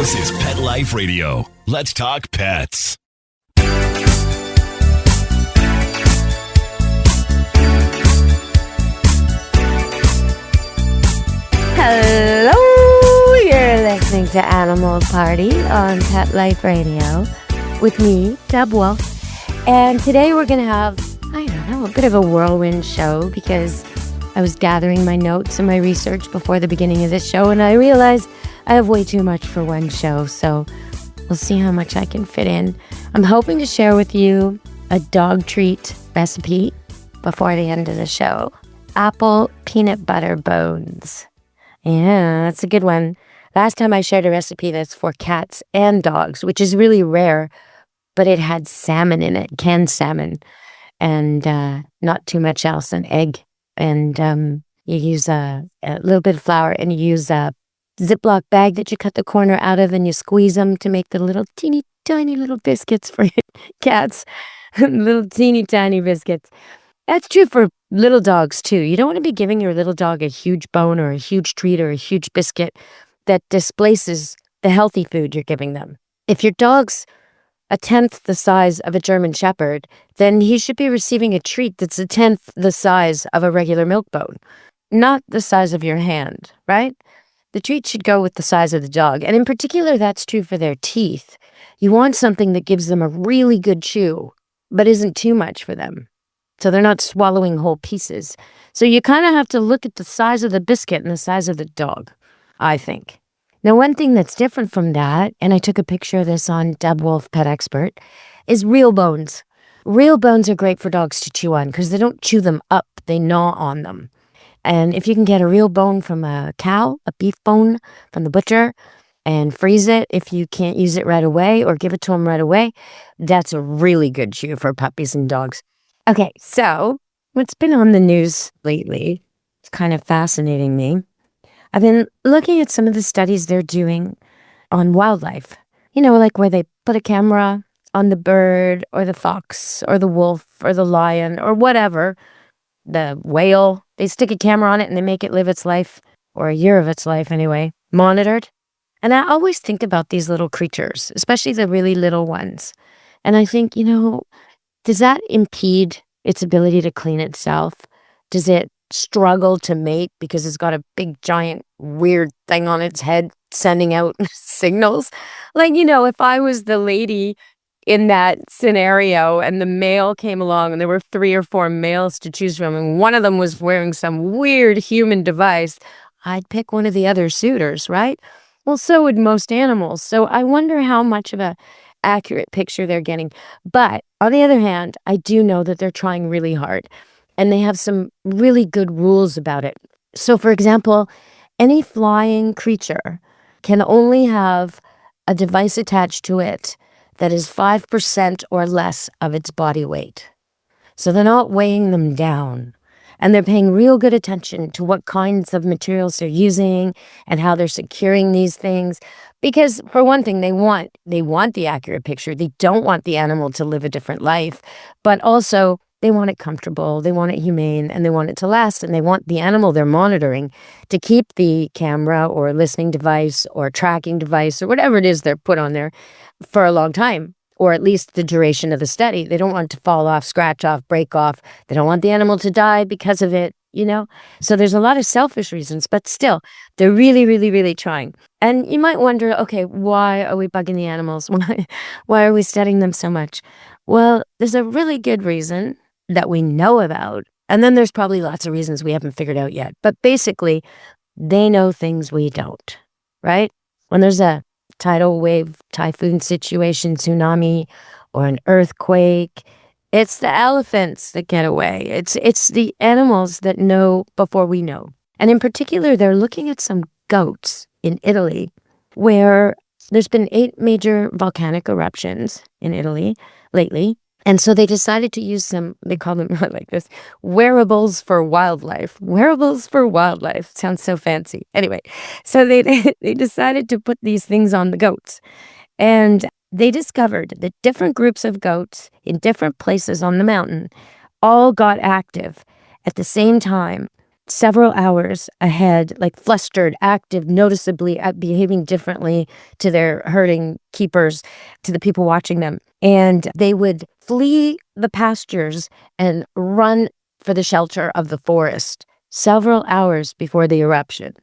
This is Pet Life Radio. Let's talk pets. Hello, you're listening to Animal Party on Pet Life Radio with me, Deb Wolfe. And today we're going to have, a bit of a whirlwind show because I was gathering my notes and my research before the beginning of this show, and I realized I have way too much for one show, so we'll see how much I can fit in. I'm hoping to share with you a dog treat recipe before the end of the show. Apple peanut butter bones. Yeah, that's a good one. Last time I shared a recipe that's for cats and dogs, which is really rare, but it had salmon in it, canned salmon, and not too much else, an egg. And you use a little bit of flour, and you use a Ziploc bag that you cut the corner out of, and you squeeze them to make the little teeny tiny little biscuits for your cats. Little teeny tiny biscuits. That's true for little dogs too. You don't want to be giving your little dog a huge bone or a huge treat or a huge biscuit that displaces the healthy food you're giving them. If your dog's a tenth the size of a German Shepherd, then he should be receiving a treat that's a tenth the size of a regular milk bone, not the size of your hand, right? The treat should go with the size of the dog. And in particular, that's true for their teeth. You want something that gives them a really good chew, but isn't too much for them. So they're not swallowing whole pieces. So you kind of have to look at the size of the biscuit and the size of the dog, I think. Now, one thing that's different from that, and I took a picture of this on Deb Wolfe, Pet Expert, is real bones. Real bones are great for dogs to chew on because they don't chew them up, they gnaw on them. And if you can get a real bone from a cow, a beef bone from the butcher, and freeze it if you can't use it right away or give it to them right away, that's a really good chew for puppies and dogs. Okay, so what's been on the news lately, it's kind of fascinating me. I've been looking at some of the studies they're doing on wildlife. You know, like where they put a camera on the bird or the fox or the wolf or the lion or whatever, the whale. They stick a camera on it and they make it live its life, or a year of its life anyway, monitored. And I always think about these little creatures, especially the really little ones. And I think, does that impede its ability to clean itself? Does it struggle to mate because it's got a big, giant, weird thing on its head sending out signals? Like, if I was the lady in that scenario and the male came along and there were 3 or 4 males to choose from and one of them was wearing some weird human device, I'd pick one of the other suitors, right? Well, so would most animals. So I wonder how much of a accurate picture they're getting. But on the other hand, I do know that they're trying really hard and they have some really good rules about it. So for example, any flying creature can only have a device attached to it that is 5% or less of its body weight. So they're not weighing them down. And they're paying real good attention to what kinds of materials they're using and how they're securing these things. Because for one thing, they want the accurate picture. They don't want the animal to live a different life. But also, they want it comfortable, they want it humane, and they want it to last. And they want the animal they're monitoring to keep the camera or listening device or tracking device or whatever it is they're put on there for a long time, or at least the duration of the study. They don't want it to fall off, scratch off, break off. They don't want the animal to die because of it, So there's a lot of selfish reasons, but still, they're really, really, really trying. And you might wonder, okay, why are we bugging the animals? Why are we studying them so much? Well, there's a really good reason that we know about. And then there's probably lots of reasons we haven't figured out yet. But basically, they know things we don't, right? When there's a tidal wave, typhoon situation, tsunami, or an earthquake, it's the elephants that get away. It's the animals that know before we know. And in particular, they're looking at some goats in Italy where there's been 8 major volcanic eruptions in Italy lately. And so they decided to use some, they call them like this, wearables for wildlife. Wearables for wildlife. Sounds so fancy. Anyway, so they decided to put these things on the goats. And they discovered that different groups of goats in different places on the mountain all got active at the same time several hours ahead, like flustered, active, noticeably behaving differently to their herding keepers, to the people watching them. And they would flee the pastures and run for the shelter of the forest several hours before the eruption.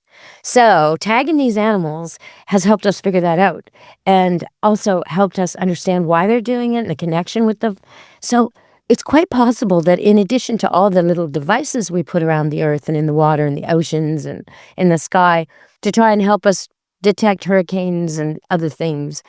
So tagging these animals has helped us figure that out, and also helped us understand why they're doing it and the connection with them. So it's quite possible that in addition to all the little devices we put around the earth and in the water and the oceans and in the sky to try and help us detect hurricanes and other things,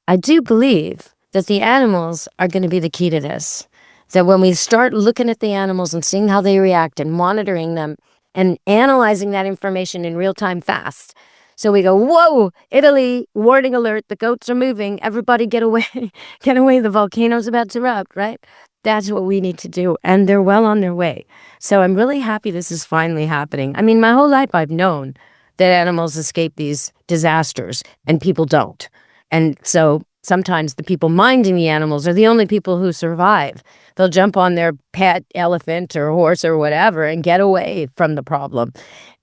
I do believe that the animals are going to be the key to this. That when we start looking at the animals and seeing how they react and monitoring them and analyzing that information in real time fast. So we go, whoa, Italy, warning alert, the goats are moving. Everybody get away, get away, the volcano's about to erupt, right? That's what we need to do. And they're well on their way. So I'm really happy this is finally happening. I mean, my whole life I've known that animals escape these disasters and people don't. And so sometimes the people minding the animals are the only people who survive. They'll jump on their pet elephant or horse or whatever and get away from the problem.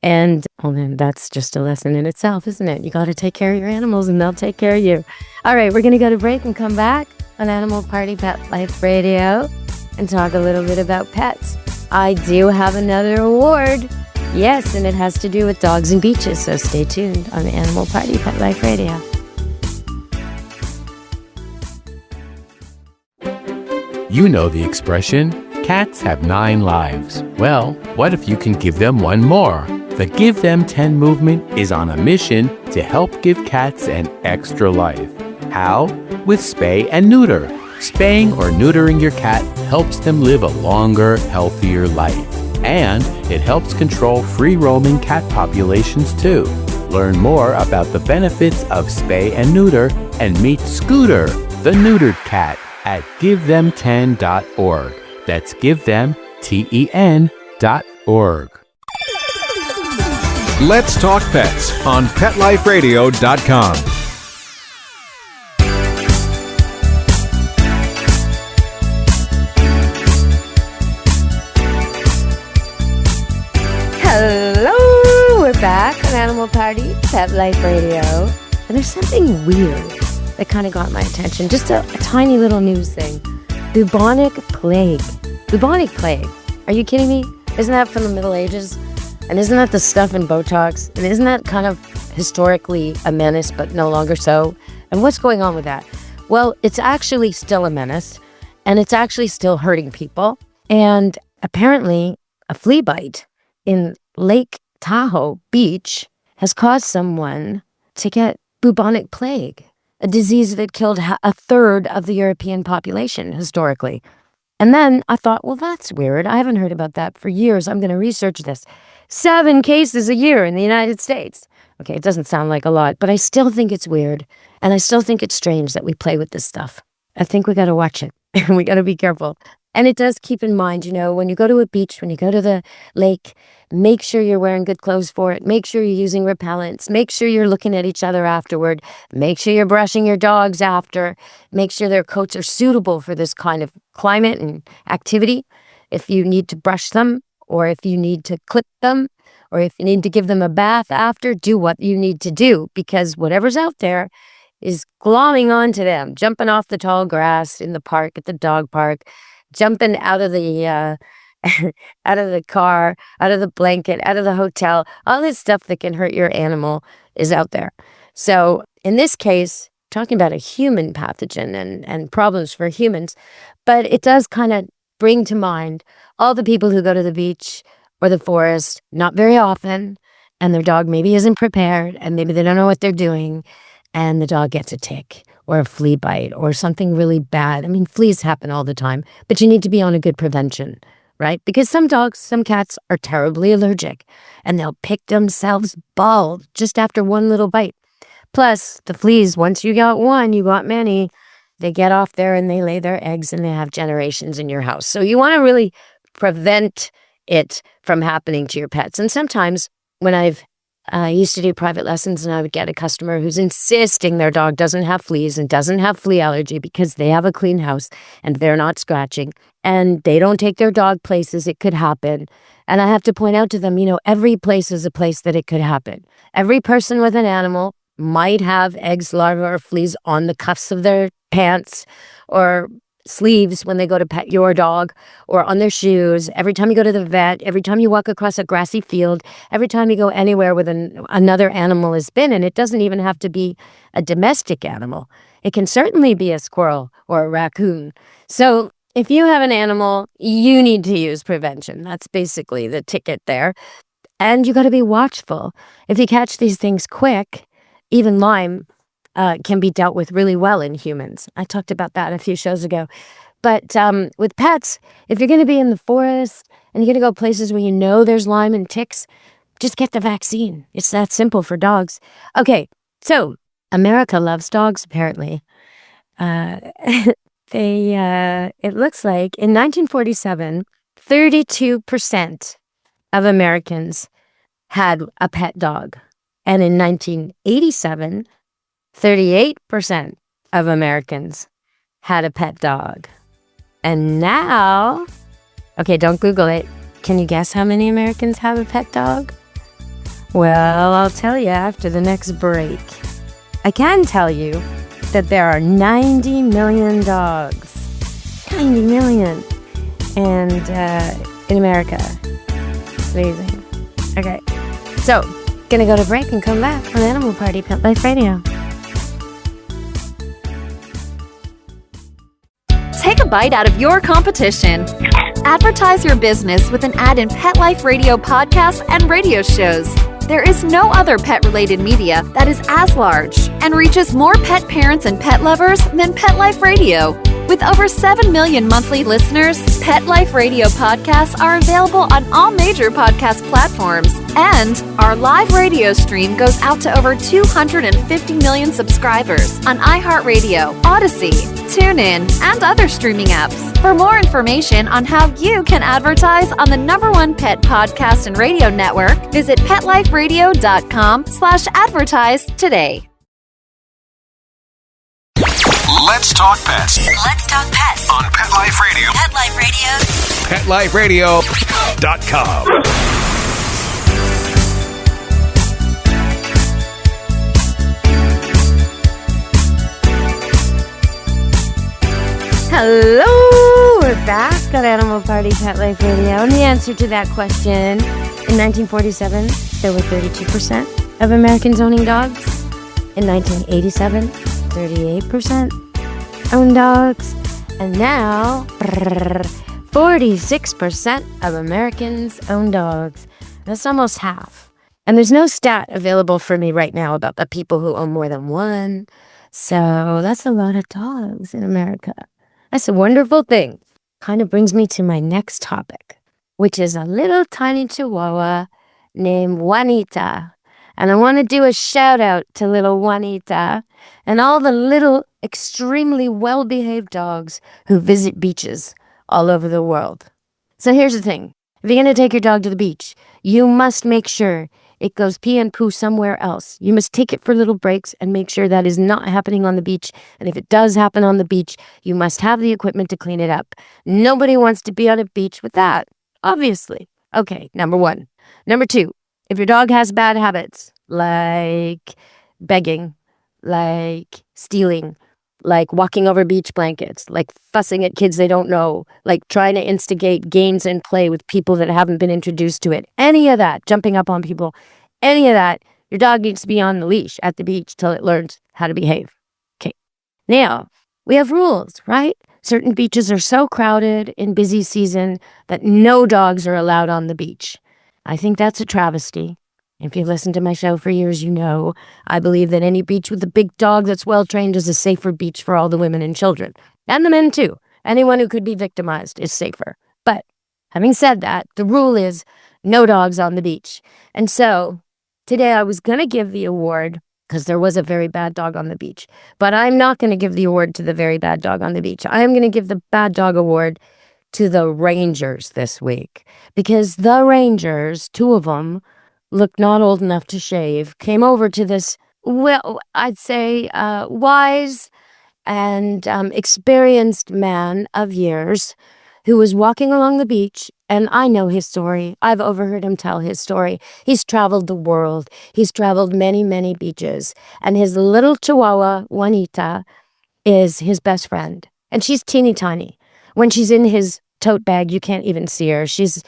And well, then that's just a lesson in itself, isn't it? You got to take care of your animals and they'll take care of you. All right, we're going to go to break and come back on Animal Party Pet Life Radio and talk a little bit about pets. I do have another award. Yes, and it has to do with dogs and beaches, so stay tuned on the Animal Party Pet Life Radio. You know the expression, cats have 9 lives. Well, what if you can give them one more? The Give Them 10 movement is on a mission to help give cats an extra life. How? With spay and neuter. Spaying or neutering your cat helps them live a longer, healthier life. And it helps control free-roaming cat populations too. Learn more about the benefits of spay and neuter and meet Scooter, the neutered cat, at GiveThem10.org. That's GiveThem10.org. Let's Talk Pets on PetLifeRadio.com. Hello, we're back on Animal Party Pet Life Radio. And there's something weird that kind of got my attention. Just a tiny little news thing. Bubonic plague. Bubonic plague. Are you kidding me? Isn't that from the Middle Ages? And isn't that the stuff in Botox? And isn't that kind of historically a menace, but no longer so? And what's going on with that? Well, it's actually still a menace, and it's actually still hurting people. And apparently, a flea bite in Lake Tahoe beach has caused someone to get bubonic plague, a disease that killed a third of the European population historically. And then I thought, well, that's weird. I haven't heard about that for years. I'm going to research this. 7 cases a year in the United States. Okay, it doesn't sound like a lot, but I still think it's weird. And I still think it's strange that we play with this stuff. I think we got to watch it. We got to be careful. And it does keep in mind, when you go to a beach, when you go to the lake, make sure you're wearing good clothes for it. Make sure you're using repellents. Make sure you're looking at each other afterward. Make sure you're brushing your dogs after. Make sure their coats are suitable for this kind of climate and activity. If you need to brush them, or if you need to clip them, or if you need to give them a bath after, do what you need to do, because whatever's out there is glomming onto them, jumping off the tall grass in the park, at the dog park, jumping out of the out of the car, out of the blanket, out of the hotel. All this stuff that can hurt your animal is out there. So in this case, talking about a human pathogen and problems for humans, but it does kind of bring to mind all the people who go to the beach or the forest, not very often, and their dog maybe isn't prepared, and maybe they don't know what they're doing, and the dog gets a tick or a flea bite or something really bad. I mean, fleas happen all the time, but you need to be on a good prevention, right? Because some dogs, some cats are terribly allergic, and they'll pick themselves bald just after one little bite. Plus, the fleas, once you got one, you got many. They get off there and they lay their eggs and they have generations in your house. So you want to really prevent it from happening to your pets. And sometimes when I've I used to do private lessons, and I would get a customer who's insisting their dog doesn't have fleas and doesn't have flea allergy because they have a clean house and they're not scratching and they don't take their dog places it could happen. And I have to point out to them, every place is a place that it could happen. Every person with an animal might have eggs, larvae, or fleas on the cuffs of their pants or sleeves when they go to pet your dog, or on their shoes, every time you go to the vet, every time you walk across a grassy field, every time you go anywhere with another animal has been. And it doesn't even have to be a domestic animal. It can certainly be a squirrel or a raccoon. So if you have an animal, you need to use prevention. That's basically the ticket there. And you got to be watchful. If you catch these things quick, even Lyme can be dealt with really well in humans. I talked about that a few shows ago. But with pets, if you're going to be in the forest and you're going to go places where you know there's Lyme and ticks, just get the vaccine. It's that simple for dogs. Okay, so America loves dogs, apparently. It looks like in 1947, 32% of Americans had a pet dog. And in 1987, 38% of Americans had a pet dog. And now, okay, don't Google it. Can you guess how many Americans have a pet dog? Well, I'll tell you after the next break. I can tell you that there are 90 million dogs. 90 million. And in America. It's amazing. Okay, so gonna go to break and come back on Animal Party Pet Life Radio. Take a bite out of your competition. Advertise your business with an ad in Pet Life Radio podcasts and radio shows. There is no other pet-related media that is as large and reaches more pet parents and pet lovers than Pet Life Radio. With over 7 million monthly listeners, Pet Life Radio podcasts are available on all major podcast platforms, and our live radio stream goes out to over 250 million subscribers on iHeartRadio, Odyssey, TuneIn, and other streaming apps. For more information on how you can advertise on the #1 pet podcast and radio network, visit PetLifeRadio.com/advertise today. Let's talk pets Let's talk pets on Pet Life Radio. Pet Life Radio. PetLifeRadio.com. Hello, we're back on Animal Party Pet Life Radio. And the answer to that question, in 1947, there were 32% of Americans owning dogs. In 1987, 38% own dogs. And now, 46% of Americans own dogs. That's almost half. And there's no stat available for me right now about the people who own more than one. So that's a lot of dogs in America. That's a wonderful thing. Kind of brings me to my next topic, which is a little tiny chihuahua named Juanita. And I want to do a shout out to little Juanita and all the little extremely well-behaved dogs who visit beaches all over the world. So here's the thing. If you're going to take your dog to the beach, you must make sure it goes pee and poo somewhere else. You must take it for little breaks and make sure that is not happening on the beach. And if it does happen on the beach, you must have the equipment to clean it up. Nobody wants to be on a beach with that, obviously. Okay, number 1. Number 2, if your dog has bad habits, like begging, like stealing, like walking over beach blankets, like fussing at kids they don't know, like trying to instigate games and play with people that haven't been introduced to it. Any of that, jumping up on people, any of that, your dog needs to be on the leash at the beach till it learns how to behave. Okay. Now, we have rules, right? Certain beaches are so crowded in busy season that no dogs are allowed on the beach. I think that's a travesty. If you listen to my show for years, you know I believe that any beach with a big dog that's well-trained is a safer beach for all the women and children. And the men, too. Anyone who could be victimized is safer. But having said that, the rule is no dogs on the beach. And so today I was going to give the award because there was a very bad dog on the beach. But I'm not going to give the award to the very bad dog on the beach. I am going to give the bad dog award to the rangers this week. Because the rangers, 2 of them, looked not old enough to shave, came over to this, well, I'd say wise and experienced man of years who was walking along the beach. And I know his story. I've overheard him tell his story. He's traveled the world. He's traveled many, many beaches. And his little chihuahua, Juanita, is his best friend. And she's teeny tiny. When she's in his tote bag, you can't even see her. She's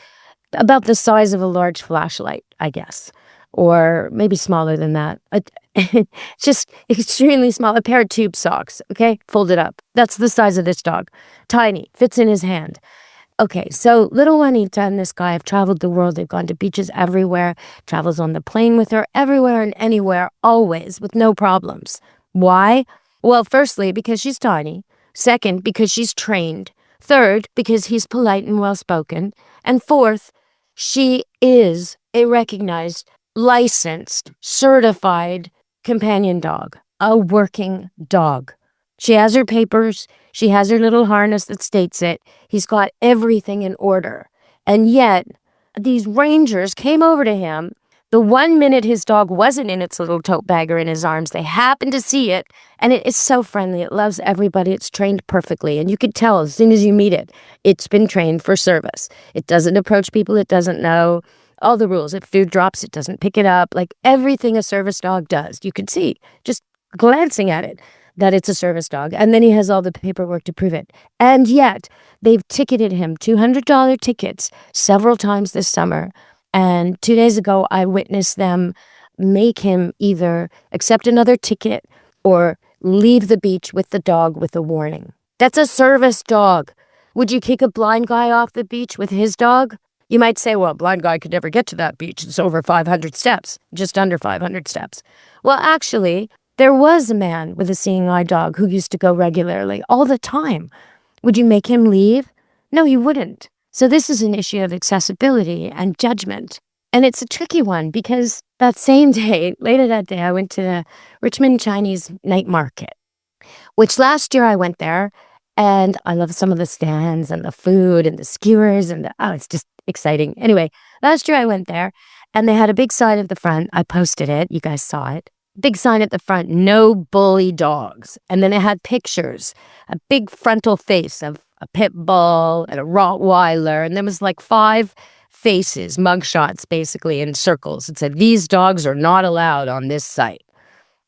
about the size of a large flashlight, I guess, or maybe smaller than that. Just extremely small. A pair of tube socks, okay, folded up. That's the size of this dog. Tiny, fits in his hand. Okay, so little Juanita and this guy have traveled the world. They've gone to beaches everywhere, travels on the plane with her, everywhere and anywhere, always, with no problems. Why? Well, firstly, because she's tiny. Second, because she's trained. Third, because he's polite and well-spoken. And fourth, she is a recognized, licensed, certified companion dog, a working dog. She has her papers. She has her little harness that states it. He's got everything in order. And yet, these rangers came over to him. The 1 minute his dog wasn't in its little tote bag or in his arms, they happened to see it, and it is so friendly. It loves everybody. It's trained perfectly, and you could tell as soon as you meet it, it's been trained for service. It doesn't approach people it doesn't know. All the rules. If food drops, it doesn't pick it up. Like everything a service dog does. You could see, just glancing at it, that it's a service dog. And then he has all the paperwork to prove it. And yet, they've ticketed him $200 tickets several times this summer. And 2 days ago, I witnessed them make him either accept another ticket or leave the beach with the dog with a warning. That's a service dog. Would you kick a blind guy off the beach with his dog? You might say, well, a blind guy could never get to that beach. It's over 500 steps, just under 500 steps. Well, actually, there was a man with a seeing eye dog who used to go regularly, all the time. Would you make him leave? No, you wouldn't. So this is an issue of accessibility and judgment. And it's a tricky one because that same day, later that day, I went to the Richmond Chinese night market, which last year I went there and I love some of the stands and the food and the skewers and it's just exciting. Anyway, last year I went there and they had a big sign at the front. I posted it. You guys saw it. Big sign at the front, no bully dogs. And then it had pictures, a big frontal face of a pit bull and a Rottweiler. And there was like 5 faces, mugshots basically in circles. It said, these dogs are not allowed on this site.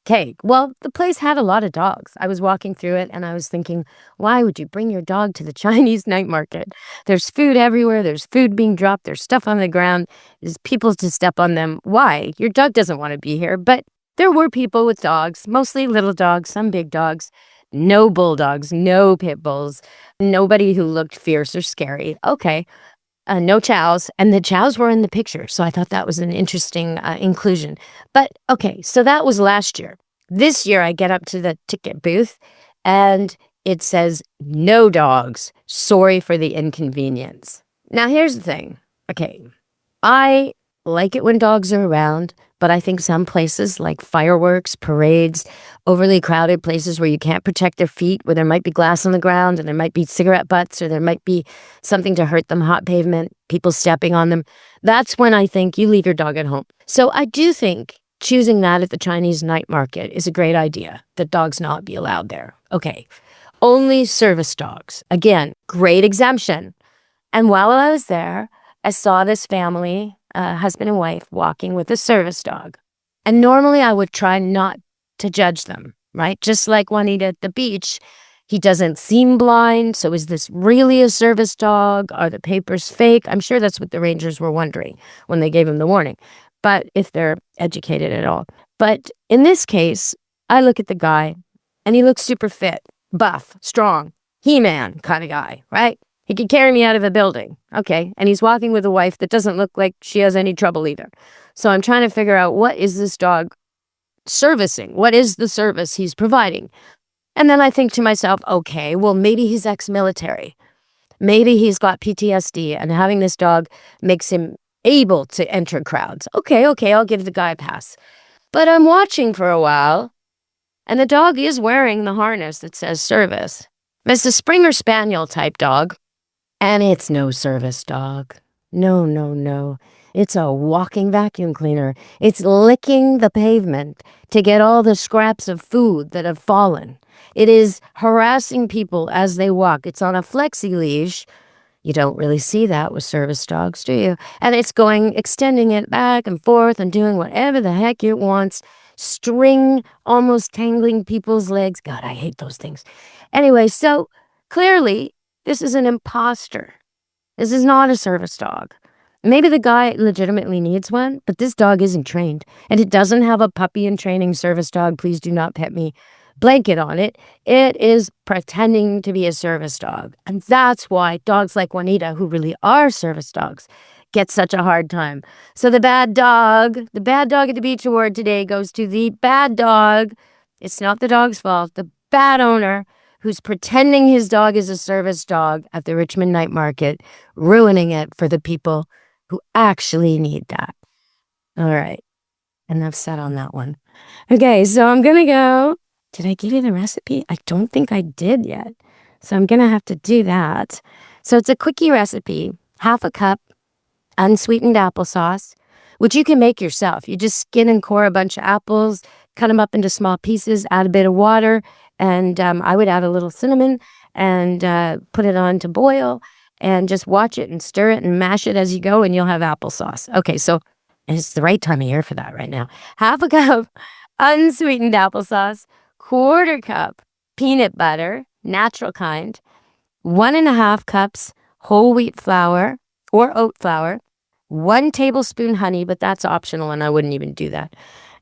Okay, well, the place had a lot of dogs. I was walking through it and I was thinking, why would you bring your dog to the Chinese night market? There's food everywhere. There's food being dropped. There's stuff on the ground. There's people to step on them. Why? Your dog doesn't want to be here. But there were people with dogs, mostly little dogs, some big dogs. No bulldogs, no pit bulls, nobody who looked fierce or scary. Okay, no chows. And the chows were in the picture. So I thought that was an interesting inclusion. But okay, so that was last year. This year I get up to the ticket booth and it says, no dogs. Sorry for the inconvenience. Now here's the thing. Okay, I like it when dogs are around. But I think some places like fireworks, parades, overly crowded places where you can't protect their feet, where there might be glass on the ground and there might be cigarette butts or there might be something to hurt them, hot pavement, people stepping on them. That's when I think you leave your dog at home. So I do think choosing that at the Chinese night market is a great idea, that dogs not be allowed there. Okay, only service dogs. Again, great exemption. And while I was there, I saw this family, husband and wife, walking with a service dog. And normally I would try not to judge them, right? Just like Juanita at the beach, he doesn't seem blind. So is this really a service dog? Are the papers fake? I'm sure that's what the rangers were wondering when they gave him the warning. But if they're educated at all. But in this case, I look at the guy and he looks super fit, buff, strong, He-Man kind of guy, right? He could carry me out of a building. Okay. And he's walking with a wife that doesn't look like she has any trouble either. So I'm trying to figure out, what is this dog servicing? What is the service he's providing? And then I think to myself, okay, well, maybe he's ex-military. Maybe he's got PTSD and having this dog makes him able to enter crowds. Okay, I'll give the guy a pass. But I'm watching for a while and the dog is wearing the harness that says service. It's a Springer Spaniel type dog. And it's no service dog. No. It's a walking vacuum cleaner. It's licking the pavement to get all the scraps of food that have fallen. It is harassing people as they walk. It's on a flexi leash. You don't really see that with service dogs, do you? And it's extending it back and forth and doing whatever the heck it wants. String almost tangling people's legs. God, I hate those things. Anyway, so clearly this is an imposter. This is not a service dog. Maybe the guy legitimately needs one, but this dog isn't trained. And it doesn't have a puppy in training service dog, please do not pet me, blanket on it. It is pretending to be a service dog. And that's why dogs like Juanita, who really are service dogs, get such a hard time. So the bad dog at the beach award today goes to the bad dog. It's not the dog's fault. The bad owner who's pretending his dog is a service dog at the Richmond night market, ruining it for the people who actually need that. All right. Enough said on that one. Okay, so I'm going to go. Did I give you the recipe? I don't think I did yet. So I'm going to have to do that. So it's a quickie recipe. 1/2 cup unsweetened applesauce, which you can make yourself. You just skin and core a bunch of apples, cut them up into small pieces, add a bit of water, and I would add a little cinnamon and put it on to boil and just watch it and stir it and mash it as you go, and you'll have applesauce. Okay, so it's the right time of year for that right now. 1/2 cup unsweetened applesauce, 1/4 cup peanut butter, natural kind, 1.5 cups whole wheat flour or oat flour, 1 tablespoon honey, but that's optional and I wouldn't even do that.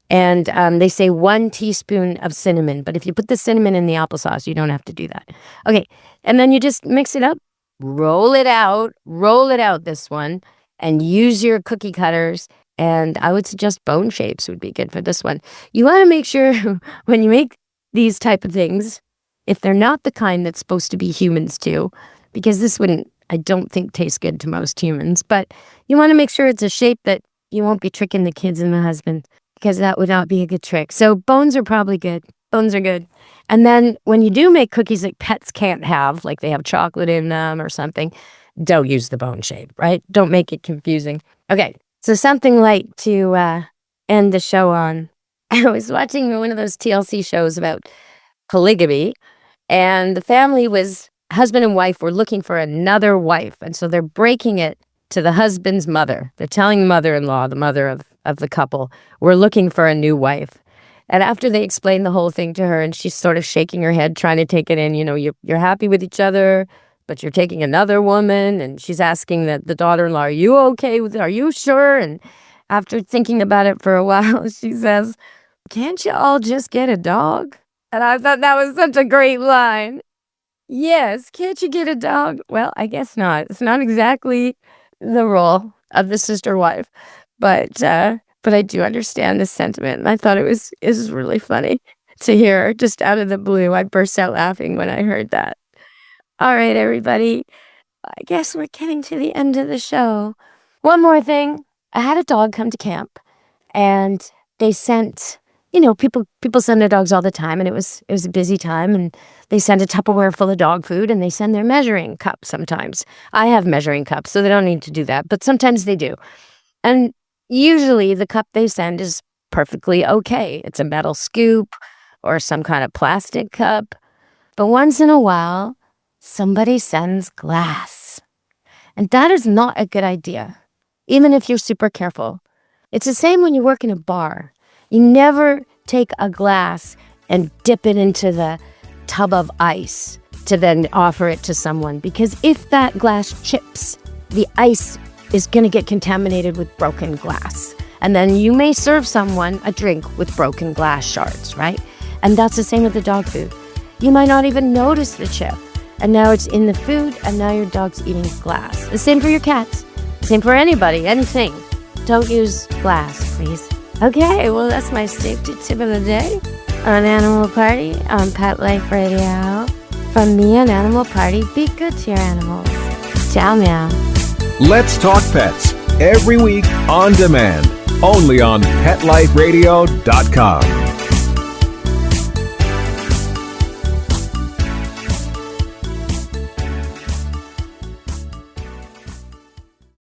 And they say 1 teaspoon of cinnamon, but if you put the cinnamon in the applesauce, you don't have to do that. Okay, and then you just mix it up, roll it out this one, and use your cookie cutters. And I would suggest bone shapes would be good for this one. You want to make sure when you make these type of things, if they're not the kind that's supposed to be humans too, because this wouldn't, I don't think, taste good to most humans, but you want to make sure it's a shape that you won't be tricking the kids and the husband, because that would not be a good trick. So bones are probably good. Bones are good. And then when you do make cookies that pets can't have, like they have chocolate in them or something, don't use the bone shape, right? Don't make it confusing. Okay, so something light to end the show on. I was watching one of those TLC shows about polygamy, and the family was, husband and wife were looking for another wife. And so they're breaking it to the husband's mother. They're telling mother-in-law, the mother of the couple, we're looking for a new wife. And after they explained the whole thing to her, and she's sort of shaking her head, trying to take it in, you know, you're happy with each other, but you're taking another woman. And she's asking the daughter-in-law, are you okay with it? Are you sure? And after thinking about it for a while, she says, can't you all just get a dog? And I thought that was such a great line. Yes, can't you get a dog? Well, I guess not. It's not exactly the role of the sister wife, but I do understand the sentiment. And I thought it was really funny to hear just out of the blue. I burst out laughing when I heard that. All right, everybody. I guess we're getting to the end of the show. One more thing. I had a dog come to camp, and they sent, you know, people send their dogs all the time, and it was a busy time, and they send a Tupperware full of dog food, and they send their measuring cup sometimes. I have measuring cups, so they don't need to do that, but sometimes they do. And usually the cup they send is perfectly okay. It's a metal scoop or some kind of plastic cup. But once in a while, somebody sends glass. And that is not a good idea, even if you're super careful. It's the same when you work in a bar. You never take a glass and dip it into the tub of ice to then offer it to someone, because if that glass chips, the ice is going to get contaminated with broken glass. And then you may serve someone a drink with broken glass shards, right? And that's the same with the dog food. You might not even notice the chip, and now it's in the food, and now your dog's eating glass. The same for your cats. Same for anybody, anything. Don't use glass, please. Okay, well, that's my safety tip of the day on Animal Party on Pet Life Radio. From me and Animal Party, be good to your animals. Ciao, meow. Let's Talk Pets, every week on demand, only on PetLifeRadio.com.